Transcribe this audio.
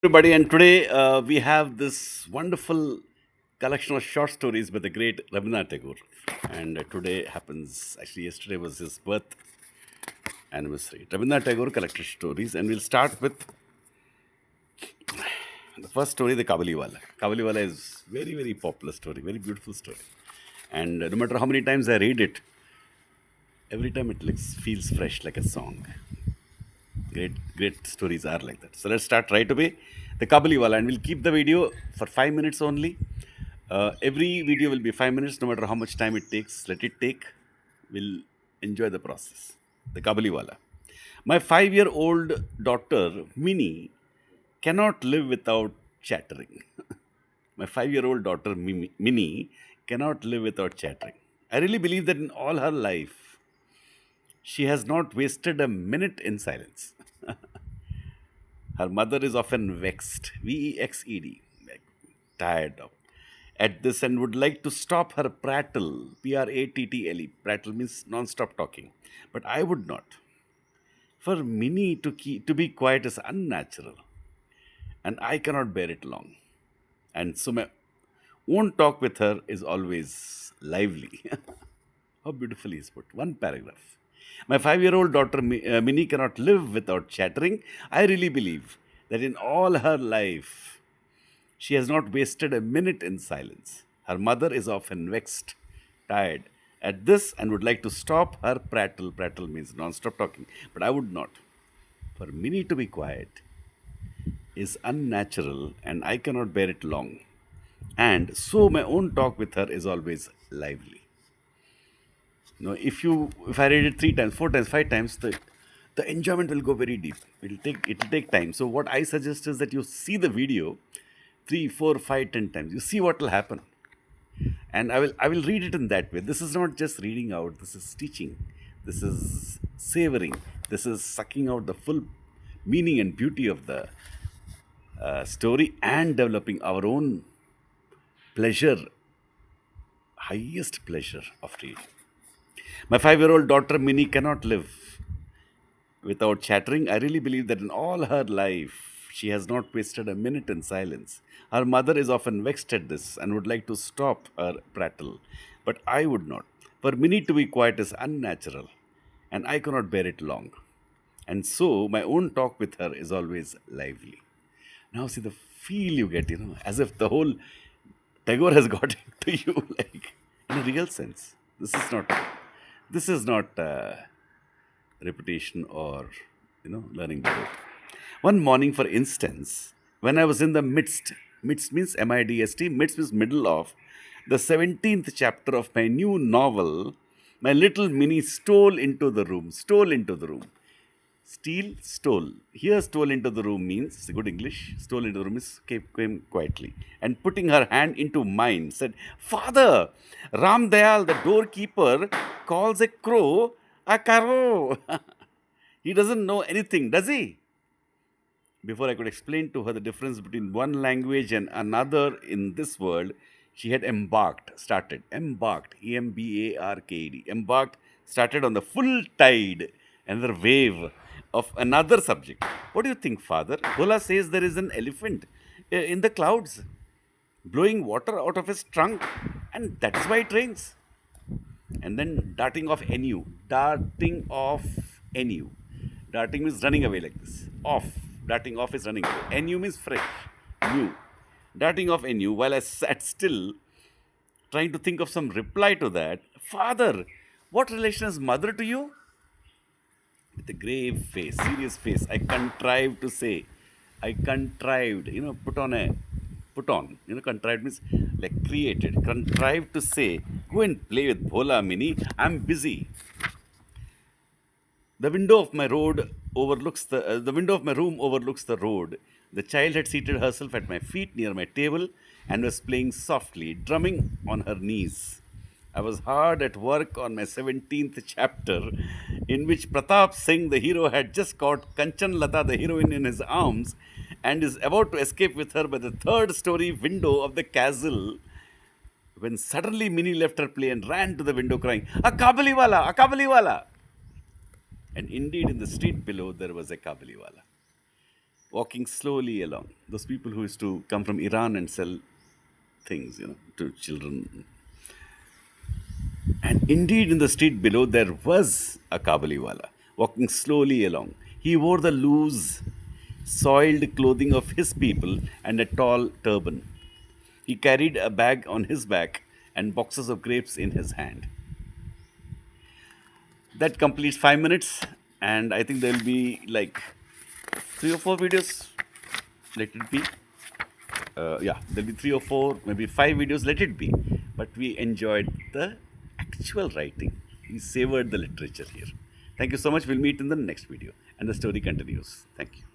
Everybody, and today we have this wonderful collection of short stories by the great Rabindranath Tagore. And today happens, actually, yesterday was his birth anniversary. Rabindranath Tagore collected stories, and we'll start with the first story, the Cabulliwalla. Cabulliwalla is very, very popular story, very beautiful story. And no matter how many times I read it, every time it feels fresh like a song. Great stories are like that. So let's start right away. The Kabuliwala, and we'll keep the video for 5 minutes only. Every video will be 5 minutes, no matter how much time it takes. Let it take. We'll enjoy the process. The Kabuliwala. My 5-year-old daughter, Minnie, cannot live without chattering. My 5-year-old daughter, Minnie, cannot live without chattering. I really believe that in all her life, she has not wasted a minute in silence. Her mother is often vexed, vexed, like tired of, at this and would like to stop her prattle, prattle. Prattle means non stop talking. But I would not. For Minnie to be quiet is unnatural, and I cannot bear it long. And so my own talk with her is always lively. How beautifully is put. One paragraph. My 5-year-old daughter Minnie cannot live without chattering. I really believe that in all her life, she has not wasted a minute in silence. Her mother is often vexed, tired at this, and would like to stop her prattle. Prattle means non stop talking. But I would not. For Minnie to be quiet is unnatural, and I cannot bear it long. And so my own talk with her is always lively. If I read it 3 times, 4 times, 5 times, the enjoyment will go very deep. It'll take time. So what I suggest is that you see the video 3, 4, 5, 10 times. You see what will happen, and I will read it in that way. This is not just reading out. This is teaching. This is savoring. This is sucking out the full meaning and beauty of the story and developing our own pleasure, highest pleasure of reading. My 5-year-old daughter Minnie cannot live without chattering. I really believe that in all her life, she has not wasted a minute in silence. Her mother is often vexed at this and would like to stop her prattle, but I would not. For Minnie to be quiet is unnatural, and I cannot bear it long. And so my own talk with her is always lively. Now see the feel you get, as if the whole Tagore has got into you, like in a real sense. This is not repetition or learning the book. One morning, for instance, when I was in the midst means midst, midst means middle of the 17th chapter of my new novel, my little Minnie stole into the room. Steal, stole. Here, stole into the room means, it's a good English. Stole into the room is came quietly. And putting her hand into mine, said, Father, Ram Dayal, the doorkeeper, calls a crow a crow. He doesn't know anything, does he? Before I could explain to her the difference between one language and another in this world, she had embarked, embarked, embarked, started on the full tide, another wave of another subject. What do you think, Father? Bola says there is an elephant in the clouds blowing water out of his trunk, and that's why it rains. And then darting off NU. Darting means running away like this. Darting off is running away. NU means fresh, new. Darting off NU while I sat still, trying to think of some reply to that. Father, what relation is mother to you? With a grave face, serious face, I contrived to say, contrived means like created, contrived to say, go and play with Bhola Mini, I'm busy. The window of my window of my room overlooks the road. The child had seated herself at my feet near my table and was playing softly, drumming on her knees. I was hard at work on my 17th chapter, in which Pratap Singh, the hero, had just caught Kanchan Lata, the heroine, in his arms and is about to escape with her by the third story window of the castle when suddenly Minnie left her play and ran to the window crying, A Kabaliwala! A Kabaliwala! And indeed, in the street below, there was a Cabulliwalla. walking slowly along. Those people who used to come from Iran and sell things, to children. And indeed, in the street below, there was a Kabuliwala walking slowly along. He wore the loose, soiled clothing of his people and a tall turban. He carried a bag on his back and boxes of grapes in his hand. That completes 5 minutes, and I think there'll be like 3 or 4 videos. Let it be. Yeah, there'll be 3 or 4, maybe 5 videos. Let it be. But we enjoyed the actual writing. We savored the literature here. Thank you so much. We'll meet in the next video, and the story continues. Thank you.